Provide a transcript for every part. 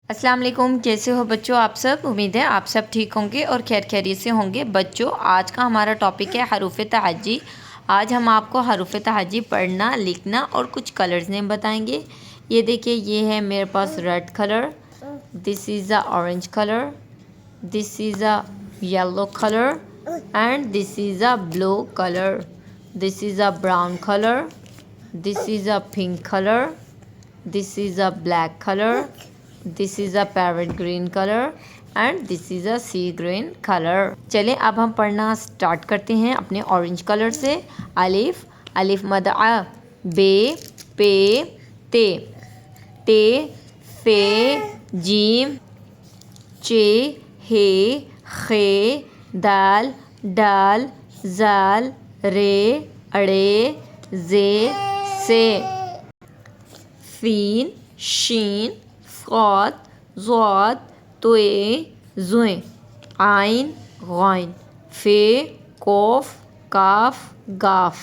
السلام علیکم، کیسے ہو بچوں آپ سب؟ امید ہے آپ سب ٹھیک ہوں گے اور خیر خیریت سے ہوں گے۔ بچوں آج کا ہمارا ٹاپک ہے حروف تہجی۔ آج ہم آپ کو حروف تہجی پڑھنا، لکھنا اور کچھ کلرز نیم بتائیں گے۔ یہ دیکھیے، یہ ہے میرے پاس red colour, this is a orange colour, this is a yellow colour and this is a blue colour, this is a brown colour, this is a pink colour, this is a black color, this is a parrot green color and this is a sea green color۔ چلیں اب ہم پڑھنا start کرتے ہیں اپنے orange colour سے۔ الف، الف مد ا، بے، پے، تے، تے، فے، جیم، چے، ہے، خے، دال، ڈال، زال، رے، اڑے، زے، سے، فین، شین، صاد، ضاد، طے، زیں، عین، غین، فے، قوف، کاف، گاف،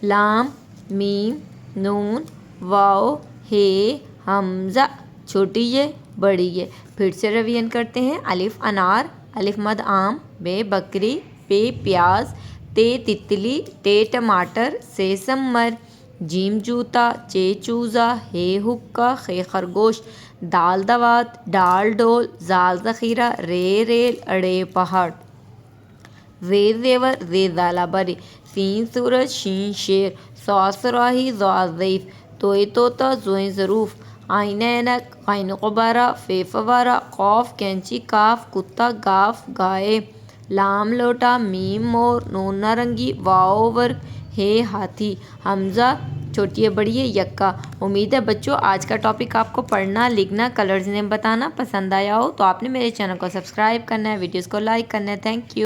لام، میم، نون، واو، ہے، حمزہ، چھوٹی یہ بڑی یہ۔ پھر سے ریویژن کرتے ہیں۔ الف انار، الف مد آم، بے بکری، پے پیاز، تے تتلی، ٹے ٹماٹر، سے سمر، جیم جوتا، چے چوزا، ہے حقہ، خے خرگوش، دال دوات، ڈال ڈول، زال ذخیرہ، رے ریل، اڑے پہاڑ، زے زیور، زے زالہ بری، سین سورج، شین شیر، صاد صراحی، ضاد ضعیف، توئے طوطا، زوئیں ظروف، عین عینک، غین غبارہ، فے فوارہ، قوف کینچی، کاف کتا، گاف گائے، لام لوٹا، میم مور، نون نارنگی، واو ورق، ہے ہاتھی، حمزہ چھوٹی بڑی یکا۔ امید ہے بچوں آج کا ٹاپک آپ کو پڑھنا، لکھنا، کلرز نیم بتانا پسند آیا ہو تو آپ نے میرے چینل کو سبسکرائب کرنا ہے، ویڈیوز کو لائک کرنا ہے۔ Thank you.